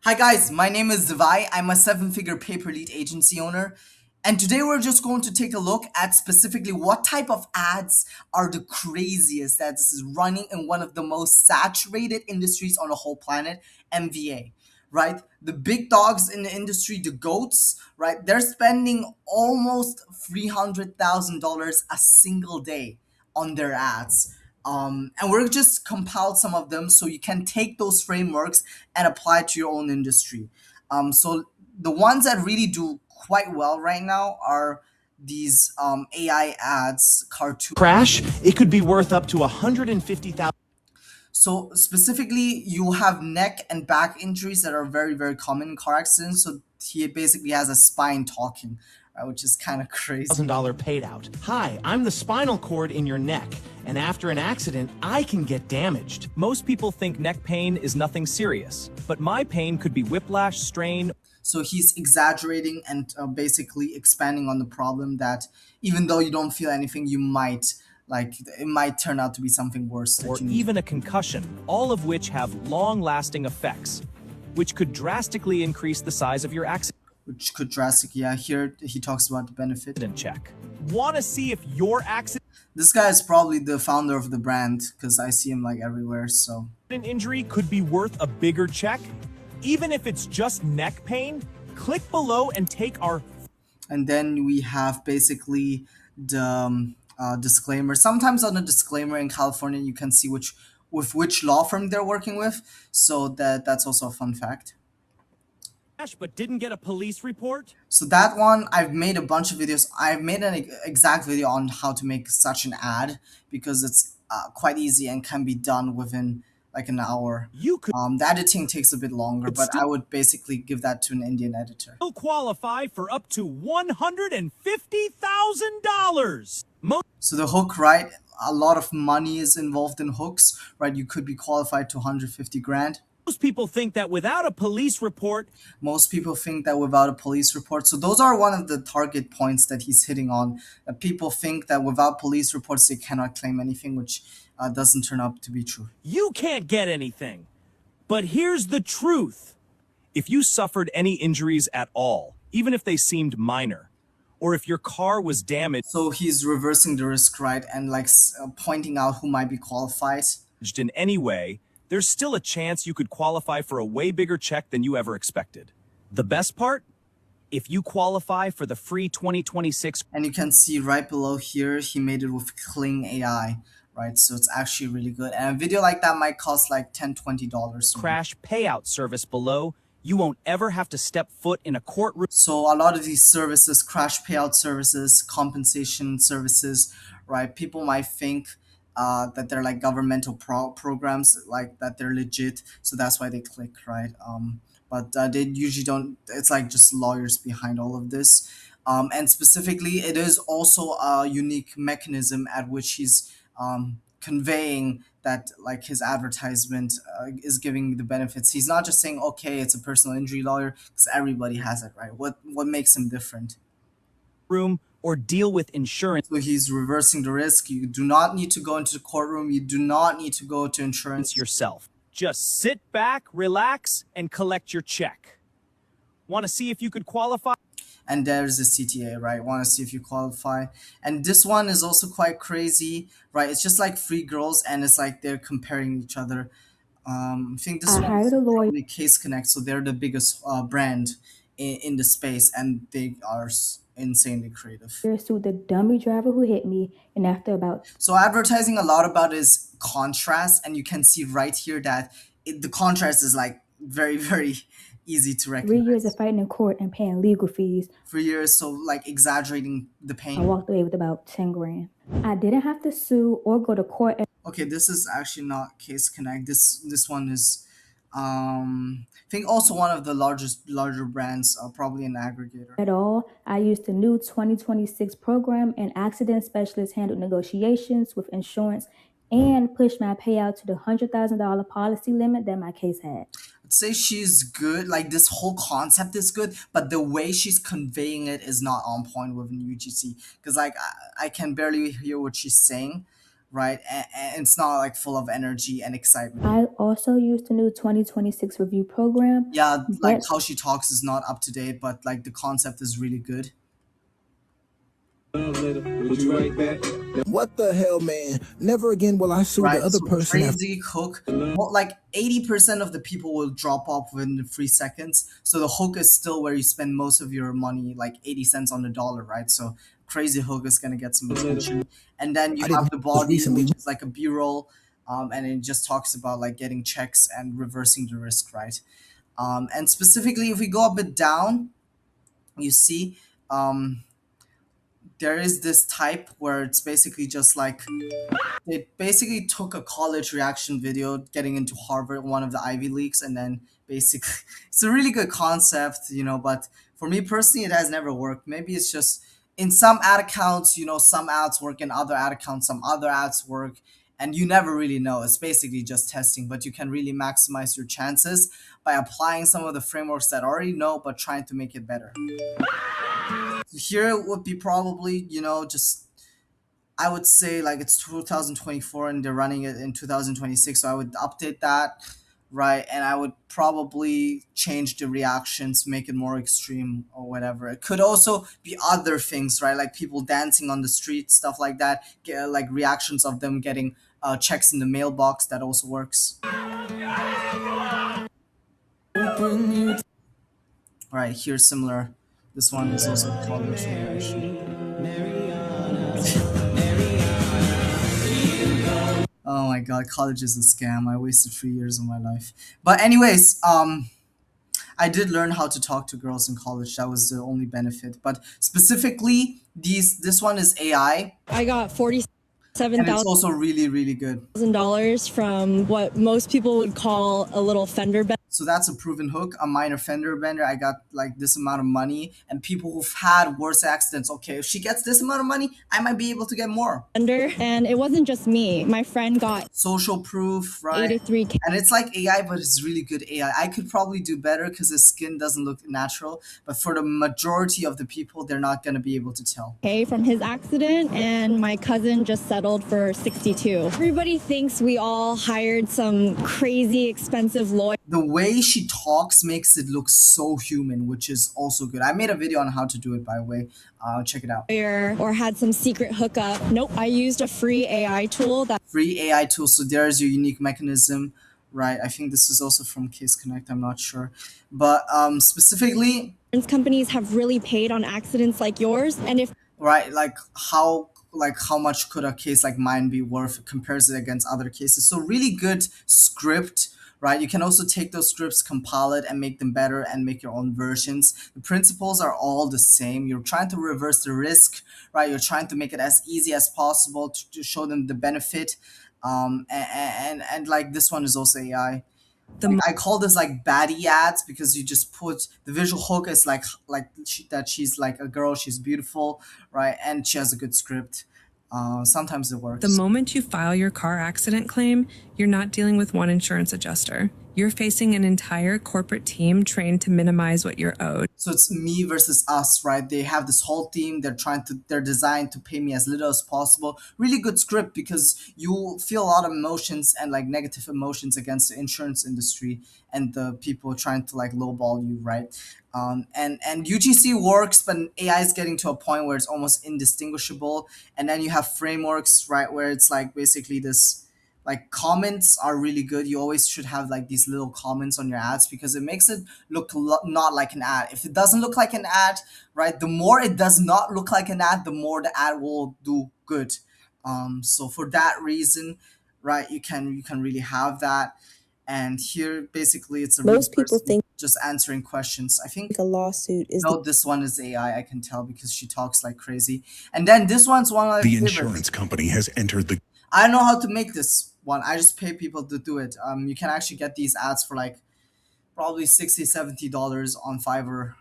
Hi guys, my name is Divai. I'm a seven-figure pay-per-lead agency owner. And today we're just going to take a look at specifically what type of ads are the craziest that this is running in one of the most saturated industries on the whole planet, MVA, right? The big dogs in the industry, the goats, right? They're spending almost $300,000 a single day on their ads. And we're just compiled some of them so you can take those frameworks and apply it to your own industry. So the ones that really do quite well right now are these AI ads, cartoon. Crash, it could be worth up to 150,000. So specifically, you have neck and back injuries that are very, very common in car accidents. So he basically has a spine talking, right, which is kind of crazy. $1,000 paid out. Hi, I'm the spinal cord in your neck, and after an accident, I can get damaged. Most people think neck pain is nothing serious, but my pain could be whiplash, strain. So he's exaggerating and basically expanding on the problem that even though you don't feel anything, you might it might turn out to be something worse that Or you need. even a concussion, all of which have long-lasting effects, which could drastically increase the size of your accident Which could drastically, yeah, here he talks about the benefit. check. Want to see if your accident This guy is probably the founder of the brand because I see him like everywhere. So injury could be worth a bigger check? Even if it's just neck pain, click below and take our and then we have basically the disclaimer. Sometimes on the disclaimer in California, you can see which law firm they're working with. So that's also a fun fact. but didn't get a police report? So that one, I've made a bunch of videos. I've made an exact video on how to make such an ad because it's quite easy and can be done within like an hour. You could The editing takes a bit longer, It's but still- I would basically give that to an Indian editor. still qualify for up to $150,000. So the hook, right? A lot of money is involved in hooks, right? You could be qualified to 150 grand. Most people think that without a police report, Most people think that without a police report. So those are one of the target points that he's hitting on. That people think that without police reports, they cannot claim anything, which doesn't turn out to be true. you can't get anything. But here's the truth. If you suffered any injuries at all, even if they seemed minor, or if your car was damaged So he's reversing the risk, right? And pointing out who might be qualified. in any way, there's still a chance you could qualify for a way bigger check than you ever expected. The best part? If you qualify for the free 2026 And you can see right below here, he made it with Kling AI, right? So it's actually really good. And a video like that might cost like $10, $20. crash payout service below, you won't ever have to step foot in a courtroom. So a lot of these services, crash payout services, compensation services, right? People might think that they're like governmental programs, like that they're legit. So that's why they click, right? But they usually don't. It's like just lawyers behind all of this. And specifically, it is also a unique mechanism at which he's conveying that like his advertisement is giving the benefits. He's not just saying, okay, it's a personal injury lawyer, because everybody has it, right? What makes him different? Room or deal with insurance So he's reversing the risk. You do not need to go into the courtroom. You do not need to go to insurance. yourself. Just sit back, relax, and collect your check. Want to see if you could qualify? And there's the CTA, right? Want to see if you qualify. And this one is also quite crazy, right? It's just like free girls, and it's like they're comparing each other. I think this one is probably Case Connect, so they're the biggest brand in the space, and they are insanely creative. Sued the dummy driver who hit me, and after about So advertising a lot about is contrast, and you can see right here that the contrast is like very, very easy to 3 recognize. years of fighting in court and paying legal fees, 3 years, so like exaggerating the I pain. walked away with about 10 grand. I didn't have to sue or go to court Okay, this is actually not Case Connect. This one is, I think also one of the larger brands, probably an aggregator. at all. I used the new 2026 program, and accident specialist handled negotiations with insurance and pushed my payout to the $100,000 policy limit that my case had. I'd say she's good. Like this whole concept is good, but the way she's conveying it is not on point with UGC. Because like I can barely hear what she's saying, right? And it's not like full of energy and excitement. I also used the new 2026 review program, Yeah, like but how she talks is not up to date, but like the concept is really good. Would you write that? What the hell, man? Never again will I sue the Right, other so person after. crazy hook. Well, like 80% of the people will drop off within 3 seconds. So the hook is still where you spend most of your money, like 80 cents on the dollar, right? So crazy hook is gonna get some attention. And then you I didn't have the know this body, recently. which is like a B-roll, and it just talks about like getting checks and reversing the risk, right? And specifically, if we go a bit down, you see, there is this type where it's basically just like they basically took a college reaction video getting into Harvard, one of the Ivy Leagues, and then basically it's a really good concept, but for me personally, it has never worked. Maybe it's just in some ad accounts, some ads work, in other ad accounts, some other ads work, and you never really know. It's basically just testing, but you can really maximize your chances by applying some of the frameworks that I already know, but trying to make it better. So here would be probably, just I would say like it's 2024 and they're running it in 2026. So I would update that, right? And I would probably change the reactions, make it more extreme or whatever. It could also be other things, right? Like people dancing on the street, stuff like that. Get, like reactions of them getting checks in the mailbox. That also works. Right, here's similar. This one is also college reaction. Oh my god, college is a scam. I wasted 3 years of my life. But anyways, I did learn how to talk to girls in college. That was the only benefit. But specifically, this one is AI, I got and it's also really, really good. $47,000 from what most people would call a little fender So that's a proven hook, a minor fender bender. I got like this amount of money, and people who've had worse accidents. Okay, if she gets this amount of money, I might be able to get more. bender. And it wasn't just me. My friend got Social proof, right? 83K And it's like AI, but it's really good AI. I could probably do better because his skin doesn't look natural. But for the majority of the people, they're not going to be able to tell. from his accident, and my cousin just settled for 62. Everybody thinks we all hired some crazy expensive lawyer The way she talks makes it look so human, which is also good. I made a video on how to do it, by the way. Check it out. or had some secret hookup. Nope, I used a free AI tool that Free AI tool. So there's your unique mechanism, right? I think this is also from Case Connect. I'm not sure. But specifically, insurance companies have really paid on accidents like yours. And if right, like how much could a case like mine be worth, compares it against other cases. So really good script, right? You can also take those scripts, compile it, and make them better and make your own versions. The principles are all the same. You're trying to reverse the risk, right? You're trying to make it as easy as possible to show them the benefit. And like this one is also AI. I call this like baddie ads because you just put the visual hook is like that she's like a girl, she's beautiful, right? And she has a good script. Sometimes it works. The moment you file your car accident claim, you're not dealing with one insurance adjuster. You're facing an entire corporate team trained to minimize what you're owed. So it's me versus us, right? They have this whole team. They're designed to pay me as little as possible. Really good script because you feel a lot of emotions and like negative emotions against the insurance industry and the people trying to like lowball you, right? And UGC works, but AI is getting to a point where it's almost indistinguishable. And then you have frameworks, right, where it's like basically this like comments are really good. You always should have like these little comments on your ads because it makes it look not like an ad. If it doesn't look like an ad, right, the more it does not look like an ad, the more the ad will do good. So for that reason, right, you can really have that. And here basically it's a real Most people person think just answering questions. I think a lawsuit is no, this one is AI. I can tell because she talks like crazy. And then this one's one of my The favorites. insurance company has entered the I don't know how to make this one. I just pay people to do it. You can actually get these ads for like probably $60-$70 on Fiverr.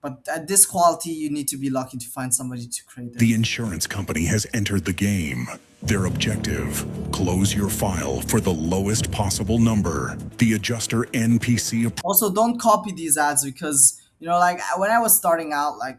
But at this quality, you need to be lucky to find somebody to create The it. insurance company has entered the game. Their objective, close your file for the lowest possible number. The adjuster NPC Also, don't copy these ads because, like when I was starting out, like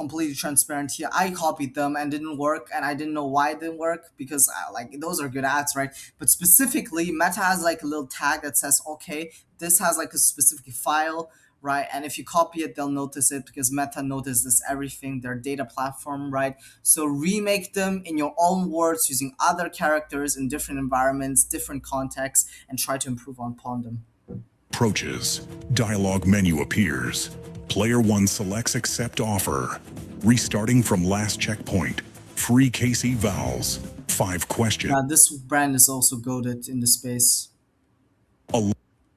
completely transparent here. I copied them and didn't work, and I didn't know why it didn't work because like those are good ads, right? But specifically, Meta has like a little tag that says, okay, this has like a specific file, right? And if you copy it, they'll notice it because Meta notices everything, their data platform, right? So remake them in your own words using other characters in different environments, different contexts, and try to improve upon them. Approaches. Dialog menu appears. Player 1 selects accept offer. Restarting from last checkpoint. Free case evals. 5 questions. This brand is also goated in the space. A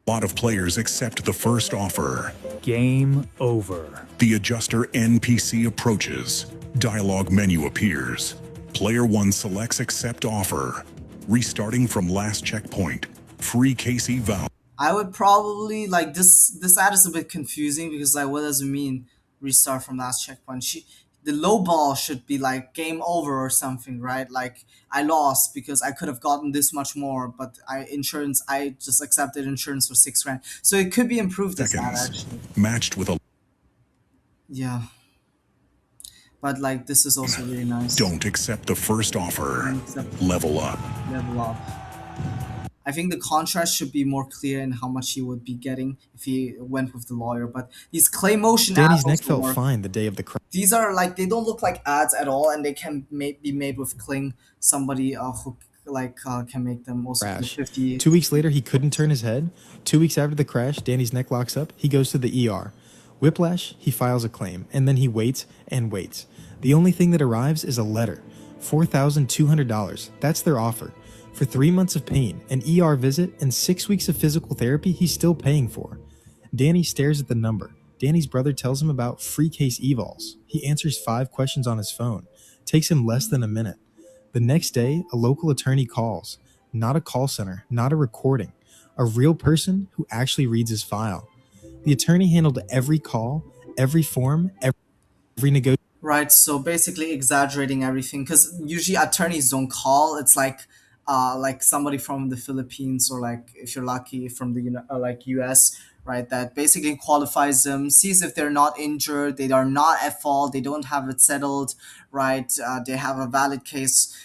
lot of players accept the first offer. Game over. The adjuster NPC approaches. Dialog menu appears. Player 1 selects accept offer. Restarting from last checkpoint. Free case eval. I would probably like this ad is a bit confusing because like what does it mean restart from last checkpoint? The low ball should be like game over or something, right? Like I lost because I could have gotten this much more, but I just accepted insurance for $6,000. So it could be improved this ad Seconds. actually. Matched with a. Yeah. But like this is also really nice. Don't accept the first offer. Don't accept- Level up. Level up. I think the contrast should be more clear in how much he would be getting if he went with the lawyer. But these clay motion Danny's ads neck also felt work. fine the day of the crash. These are like they don't look like ads at all, and they can be made with Kling. Somebody who can make them also for 50. 2 weeks later, he couldn't turn his head. 2 weeks after the crash, Danny's neck locks up. He goes to the ER. Whiplash, he files a claim, and then he waits and waits. The only thing that arrives is a letter. $4,200. That's their offer. For 3 months of pain, an ER visit, and 6 weeks of physical therapy he's still paying for. Danny stares at the number. Danny's brother tells him about free case evals. He answers 5 questions on his phone. Takes him less than a minute. The next day, a local attorney calls. Not a call center, not a recording. A real person who actually reads his file. The attorney handled every call, every form, every negotiation. Right, so basically exaggerating everything because usually attorneys don't call. It's like somebody from the Philippines or like if you're lucky from the US, right? That basically qualifies them, sees if they're not injured, they are not at fault, they don't have it settled, right? They have a valid case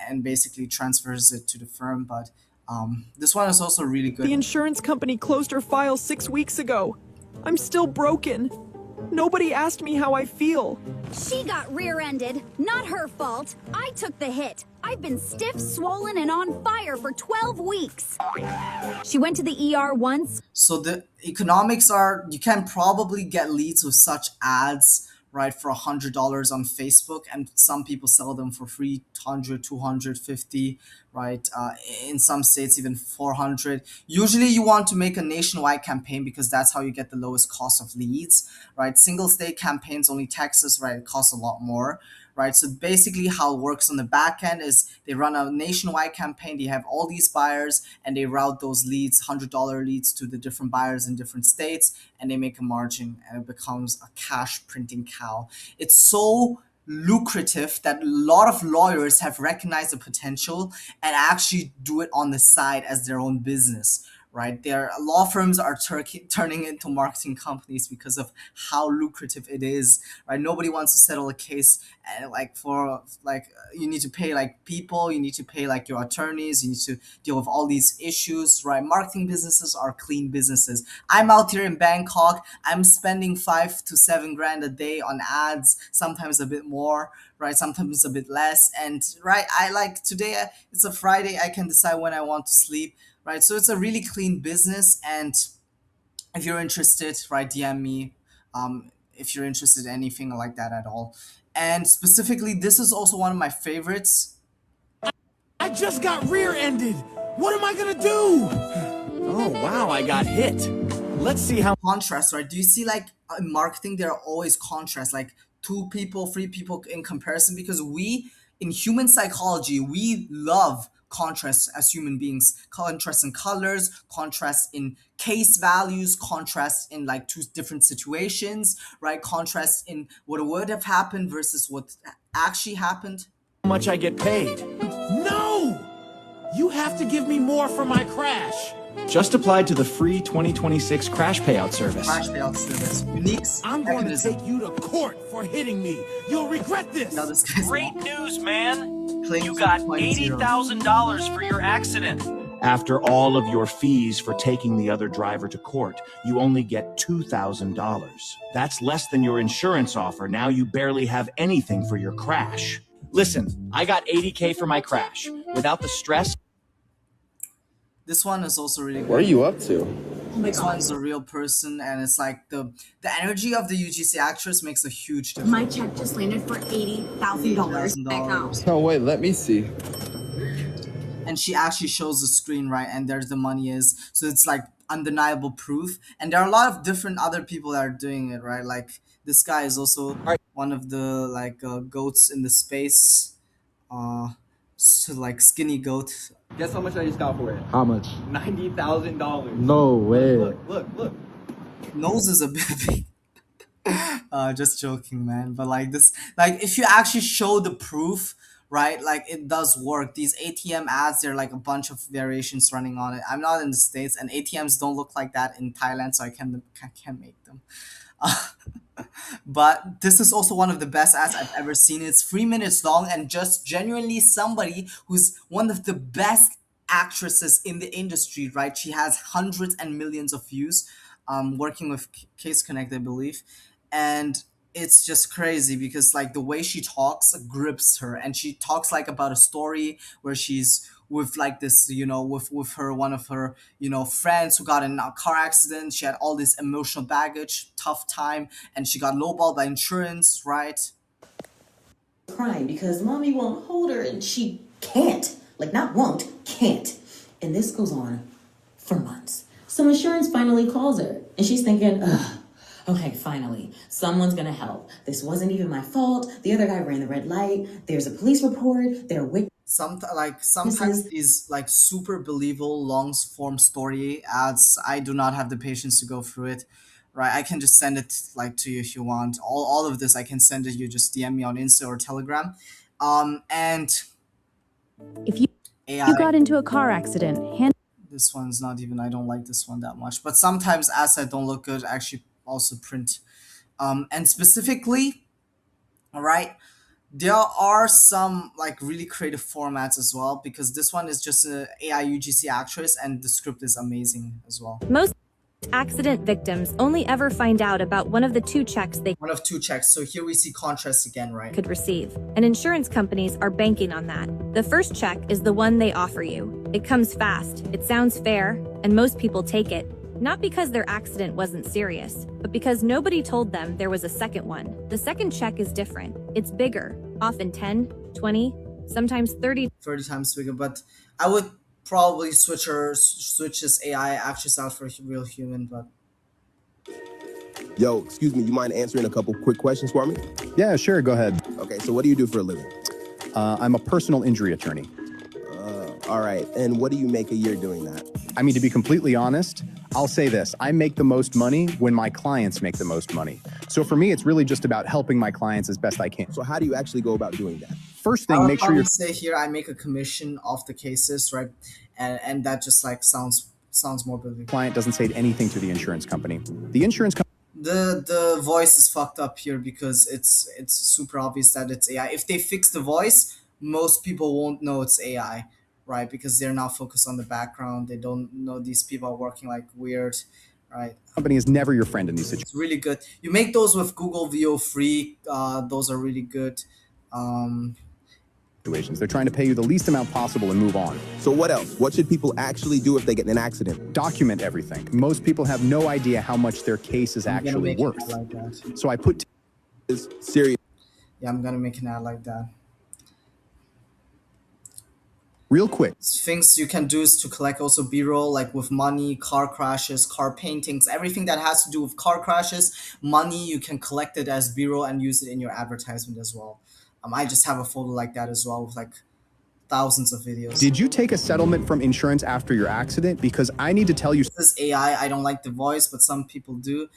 and basically transfers it to the firm. But this one is also really good. The insurance company closed her file 6 weeks ago. I'm still broken. Nobody asked me how I feel. She got rear-ended. Not her fault. I took the hit. I've been stiff, swollen, and on fire for 12 weeks. She went to the ER once. So the economics are, you can probably get leads with such ads, right, for $100 on Facebook, and some people sell them for free, 100, 250, right? In some states, even 400. Usually you want to make a nationwide campaign because that's how you get the lowest cost of leads, right? Single state campaigns, only Texas, right, it costs a lot more, right? So basically how it works on the back end is they run a nationwide campaign, they have all these buyers, and they route those leads, $100 leads, to the different buyers in different states, and they make a margin, and it becomes a cash printing cow. It's so lucrative that a lot of lawyers have recognized the potential and actually do it on the side as their own business, right? Their law firms are turning into marketing companies because of how lucrative it is, right? Nobody wants to settle a case and you need to pay like people, you need to pay like your attorneys, you need to deal with all these issues, right? Marketing businesses are clean businesses. I'm out here in Bangkok, I'm spending 5 to 7 grand a day on ads, sometimes a bit more, right? Sometimes a bit less. And right, I like today, it's a Friday, I can decide when I want to sleep, right? So it's a really clean business. And if you're interested, right, DM me if you're interested in anything like that at all. And specifically, this is also one of my favorites. I just got rear-ended. What am I gonna do? Oh, wow, I got hit. Let's see how... Contrast, right? Do you see like in marketing, there are always contrast, like 2 people, 3 people in comparison, because we, in human psychology, we love contrast as human beings. Contrast in colors, contrast in case values, contrast in like 2 different situations, right? Contrast in what would have happened versus what actually happened. How much I get paid. No! You have to give me more for my crash. Just applied to the free 2026 crash payout service. Crash payout service. Unique I'm going to mechanism. take you to court for hitting me. You'll regret this. Now this guy's Great news, man! claims You got 2.0. $80,000 for your accident. After all of your fees for taking the other driver to court, you only get $2,000. That's less than your insurance offer. Now you barely have anything for your crash. Listen, I got $80K for my crash. Without the stress. This one is also really good. What are you up to? This one's a real person, and it's like the energy of the UGC actress makes a huge difference. My check just landed for $80,000. Oh wait, let me see. And she actually shows the screen, right, and there's the money is, so it's like undeniable proof. And there are a lot of different other people that are doing it, right? Like this guy is also one of the like goats in the space, so like skinny goat. Guess how much I just got for it? How much? $90,000. No way. Look. Nose is a bit big. Just joking, man. But like this, like if you actually show the proof, right? Like it does work. These ATM ads, they're like a bunch of variations running on it. I'm not in the States, and ATMs don't look like that in Thailand, so I can't make them. But this is also one of the best ads I've ever seen. It's 3 minutes long, and just genuinely somebody who's one of the best actresses in the industry, right? She has hundreds and millions of views, working with Case Connect, I believe. And it's just crazy because like the way she talks grips her, and she talks like about a story where she's with like this, with her, one of her, friends who got in a car accident. She had all this emotional baggage, tough time, and she got lowballed by insurance, right? Crying because mommy won't hold her and she can't. Like, not won't, can't. And this goes on for months. So insurance finally calls her, and she's thinking, ugh, okay, finally, someone's gonna help. This wasn't even my fault. The other guy ran the red light. There's a police report. There are witnesses. Sometimes these like super believable long form story ads, I do not have the patience to go through it. Right, I can just send it like to you if you want. All of this I can send it. You just DM me on Insta or Telegram. And if you AI, you got into a car accident, this one's not even, I don't like this one that much. But sometimes ads that don't look good actually also print. And specifically, all right, there are some like really creative formats as well, because this one is just an AI UGC actress, and the script is amazing as well. most accident victims only ever find out about one of the two checks they One of two checks. So here we see contrast again, right? could receive, and insurance companies are banking on that. The first check is the one they offer you. It comes fast, it sounds fair, and most people take it. Not because their accident wasn't serious, but because nobody told them there was a second one. The second check is different. It's bigger, often 10, 20, sometimes 30 times bigger. But I would probably switch this AI actress out for a real human. But Yo, excuse me, you mind answering a couple quick questions for me? Yeah, sure, go ahead. Okay, so what do you do for a living? I'm a personal injury attorney. All right, and what do you make a year doing that? I mean, to be completely honest, I'll say this. I make the most money when my clients make the most money. So for me, it's really just about helping my clients as best I can. So how do you actually go about doing that? First thing, make sure you're... say here I make a commission off the cases, right? And that just like sounds more believable. Client doesn't say anything to the insurance company. The insurance company... The voice is fucked up here because it's super obvious that it's AI. If they fix the voice, most people won't know it's AI, right? Because they're not focused on the background. They don't know these people are working like weird, right? Company is never your friend in these situations. It's really good. You make those with Google VO free. Those are really good. They're trying to pay you the least amount possible and move on. So what else? What should people actually do if they get in an accident? Document everything. Most people have no idea how much their case is actually worth. Like that. So I put... Is serious. Yeah, I'm gonna make an ad like that. Real quick. Things you can do is to collect also B-roll, like with money, car crashes, car paintings, everything that has to do with car crashes, money, you can collect it as B-roll and use it in your advertisement as well. I just have a folder like that as well with like thousands of videos. Did you take a settlement from insurance after your accident? Because I need to tell you... This is AI. I don't like the voice, but some people do.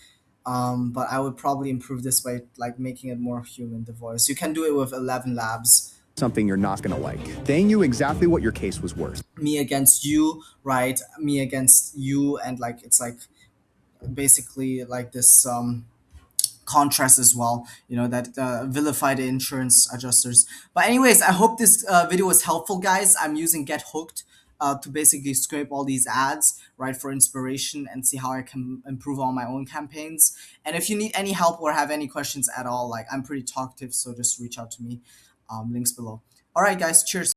But I would probably improve this by like making it more human, the voice. You can do it with 11 Labs. something you're not going to like. They knew exactly what your case was worth. Me against you, right? Me against you, and like it's like basically like this contrast as well, you know, that vilify the insurance adjusters. But anyways, I hope this video was helpful, guys. I'm using Get Hooked to basically scrape all these ads, right, for inspiration and see how I can improve on my own campaigns. And if you need any help or have any questions at all, like I'm pretty talkative, so just reach out to me. Links below. All right, guys, cheers.